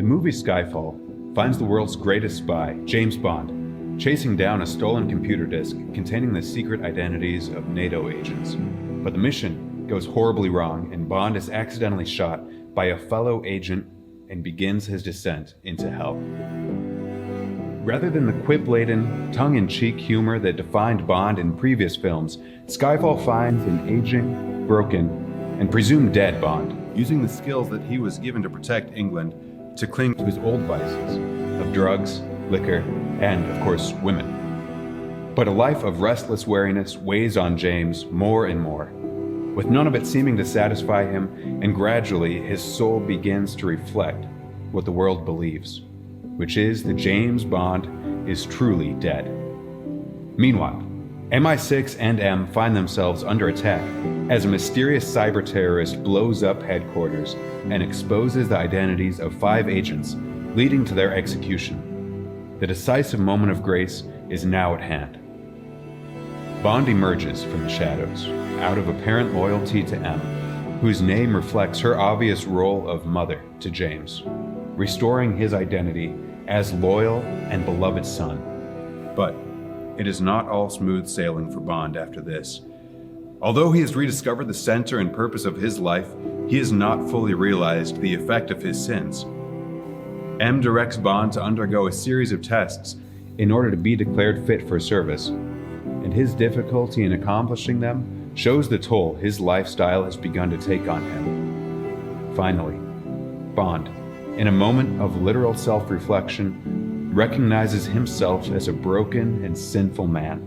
movie Skyfall finds the world's greatest spy, James Bond, chasing down a stolen computer disk containing the secret identities of NATO agents. But the mission goes horribly wrong, and Bond is accidentally shot by a fellow agent and begins his descent into hell. Rather than the quip-laden, tongue-in-cheek humor that defined Bond in previous films, Skyfall finds an aging, broken, and presumed dead Bond, using the skills that he was given to protect England to cling to his old vices of drugs, liquor, and, of course, women. But a life of restless wariness weighs on James more and more, with none of it seeming to satisfy him, and gradually his soul begins to reflect what the world believes, which is that James Bond is truly dead. Meanwhile, MI6 and M find themselves under attack as a mysterious cyber terrorist blows up headquarters and exposes the identities of 5 agents, leading to their execution. The decisive moment of grace is now at hand. Bond emerges from the shadows, out of apparent loyalty to M, whose name reflects her obvious role of mother to James, restoring his identity as loyal and beloved son. But it is not all smooth sailing for Bond after this. Although he has rediscovered the center and purpose of his life, he has not fully realized the effect of his sins. M directs Bond to undergo a series of tests in order to be declared fit for service, and his difficulty in accomplishing them shows the toll his lifestyle has begun to take on him. Finally, Bond, in a moment of literal self-reflection, recognizes himself as a broken and sinful man.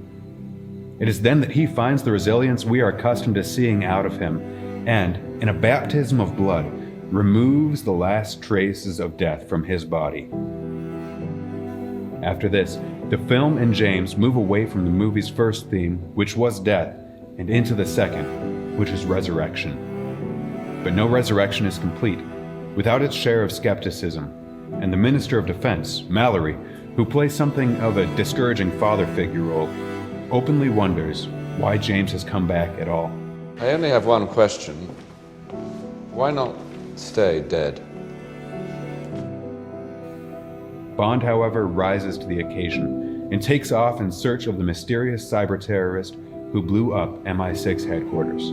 It is then that he finds the resilience we are accustomed to seeing out of him, and, in a baptism of blood, removes the last traces of death from his body. After this, the film and James move away from the movie's first theme, which was death, and into the second, which is resurrection. But no resurrection is complete without its share of skepticism, and the Minister of Defense, Mallory, who plays something of a discouraging father figure role, openly wonders why James has come back at all. I only have one question. Why not stay dead? Bond, however, rises to the occasion and takes off in search of the mysterious cyber terrorist who blew up MI6 headquarters.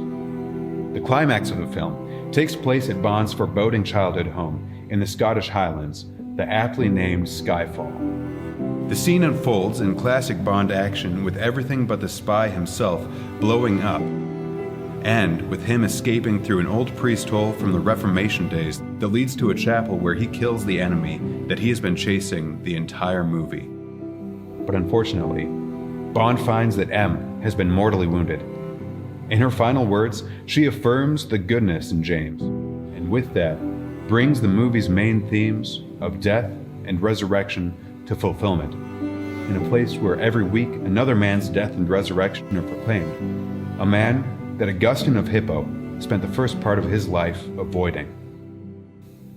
The climax of the film takes place at Bond's foreboding childhood home in the Scottish Highlands, the aptly named Skyfall. The scene unfolds in classic Bond action, with everything but the spy himself blowing up, and with him escaping through an old priest hole from the Reformation days that leads to a chapel where he kills the enemy that he has been chasing the entire movie. But unfortunately, Bond finds that M has been mortally wounded. In her final words, she affirms the goodness in James, and with that, brings the movie's main themes of death and resurrection to fulfillment, in a place where every week another man's death and resurrection are proclaimed, a man that Augustine of Hippo spent the first part of his life avoiding.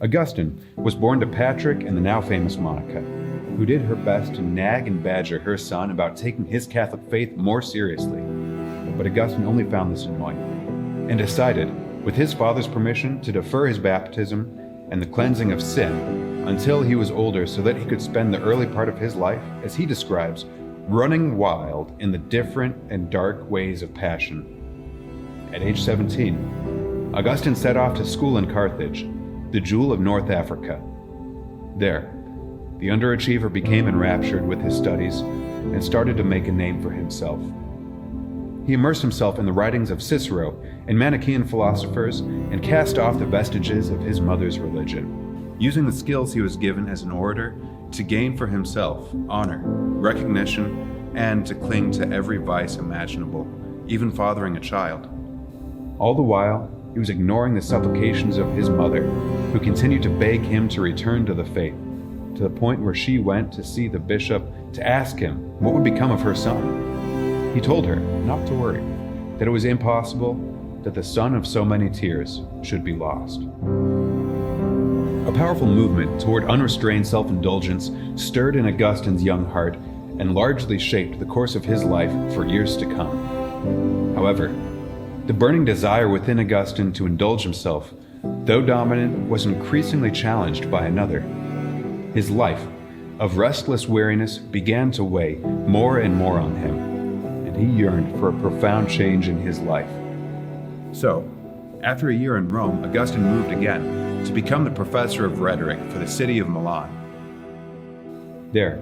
Augustine was born to Patrick and the now famous Monica, who did her best to nag and badger her son about taking his Catholic faith more seriously. But Augustine only found this annoying, and decided, with his father's permission, to defer his baptism and the cleansing of sin until he was older, so that he could spend the early part of his life, as he describes, running wild in the different and dark ways of passion. At age 17, Augustine set off to school in Carthage, the jewel of North Africa. There, the underachiever became enraptured with his studies and started to make a name for himself. He immersed himself in the writings of Cicero and Manichaean philosophers and cast off the vestiges of his mother's religion, using the skills he was given as an orator to gain for himself honor, recognition, and to cling to every vice imaginable, even fathering a child. All the while, he was ignoring the supplications of his mother, who continued to beg him to return to the faith, to the point where she went to see the bishop to ask him what would become of her son. He told her not to worry, that it was impossible that the son of so many tears should be lost. A powerful movement toward unrestrained self-indulgence stirred in Augustine's young heart and largely shaped the course of his life for years to come. However, the burning desire within Augustine to indulge himself, though dominant, was increasingly challenged by another, his life of restless weariness began to weigh more and more on him, and he yearned for a profound change in his life. So, after a year in Rome, Augustine moved again to become the professor of rhetoric for the city of Milan. There,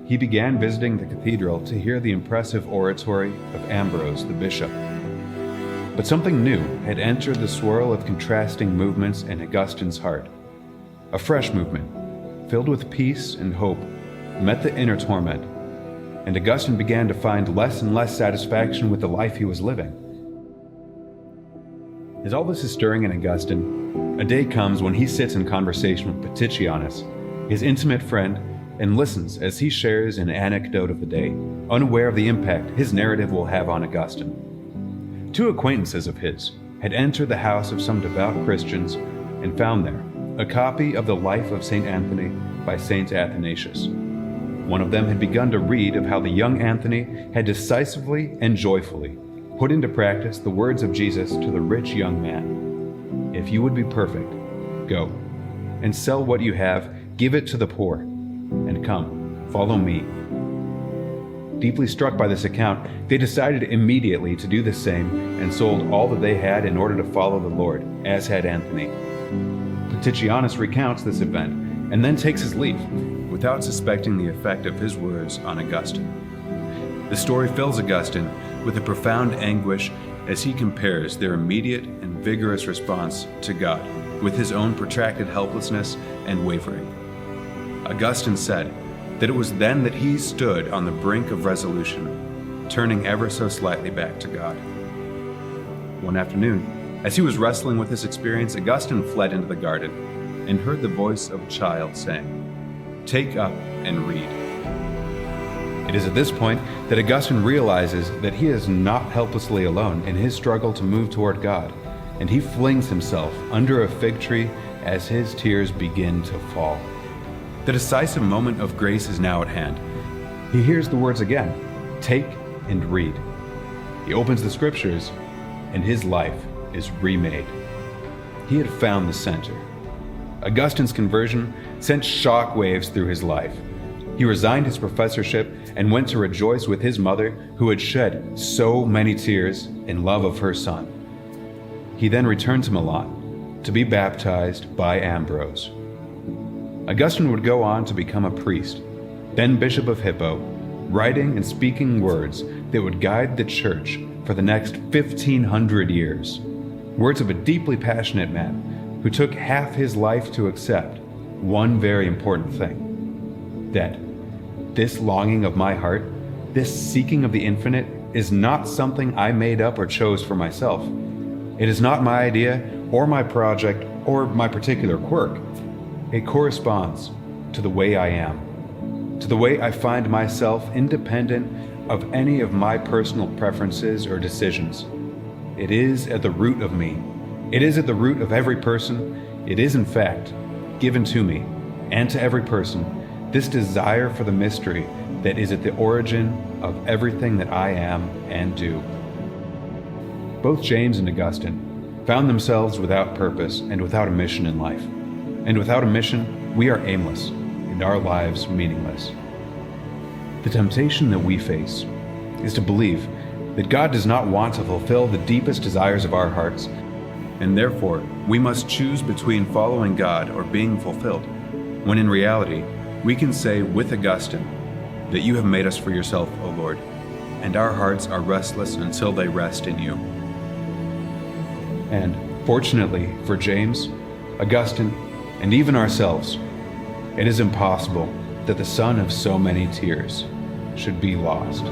he began visiting the cathedral to hear the impressive oratory of Ambrose the bishop. But something new had entered the swirl of contrasting movements in Augustine's heart. A fresh movement, filled with peace and hope, met the inner torment, and Augustine began to find less and less satisfaction with the life he was living. As all this is stirring in Augustine, a day comes when he sits in conversation with Petitianus, his intimate friend, and listens as he shares an anecdote of the day, unaware of the impact his narrative will have on Augustine. Two acquaintances of his had entered the house of some devout Christians and found there a copy of the Life of St. Anthony by St. Athanasius. One of them had begun to read of how the young Anthony had decisively and joyfully put into practice the words of Jesus to the rich young man. "If you would be perfect, go, and sell what you have, give it to the poor, and come, follow me." Deeply struck by this account, they decided immediately to do the same and sold all that they had in order to follow the Lord, as had Anthony. Petitianus recounts this event and then takes his leave, without suspecting the effect of his words on Augustine. The story fills Augustine with a profound anguish as he compares their immediate and vigorous response to God with his own protracted helplessness and wavering. Augustine said that it was then that he stood on the brink of resolution, turning ever so slightly back to God. One afternoon, as he was wrestling with this experience, Augustine fled into the garden and heard the voice of a child saying, "Take up and read." It is at this point that Augustine realizes that he is not helplessly alone in his struggle to move toward God, and he flings himself under a fig tree as his tears begin to fall. The decisive moment of grace is now at hand. He hears the words again, "Take and read." He opens the scriptures, and his life is remade. He had found the center. Augustine's conversion sent shock waves through his life. He resigned his professorship and went to rejoice with his mother, who had shed so many tears in love of her son. He then returned to Milan to be baptized by Ambrose. Augustine would go on to become a priest, then Bishop of Hippo, writing and speaking words that would guide the church for the next 1,500 years. Words of a deeply passionate man who took half his life to accept one very important thing: that this longing of my heart, this seeking of the infinite, is not something I made up or chose for myself. It is not my idea or my project or my particular quirk. It corresponds to the way I am, to the way I find myself independent of any of my personal preferences or decisions. It is at the root of me. It is at the root of every person. It is, in fact, given to me and to every person, this desire for the mystery that is at the origin of everything that I am and do. Both James and Augustine found themselves without purpose and without a mission in life. And without a mission, we are aimless and our lives meaningless. The temptation that we face is to believe that God does not want to fulfill the deepest desires of our hearts, and therefore we must choose between following God or being fulfilled, when in reality, we can say with Augustine that you have made us for yourself, O Lord, and our hearts are restless until they rest in you. And fortunately for James, Augustine, and even ourselves, it is impossible that the son of so many tears should be lost.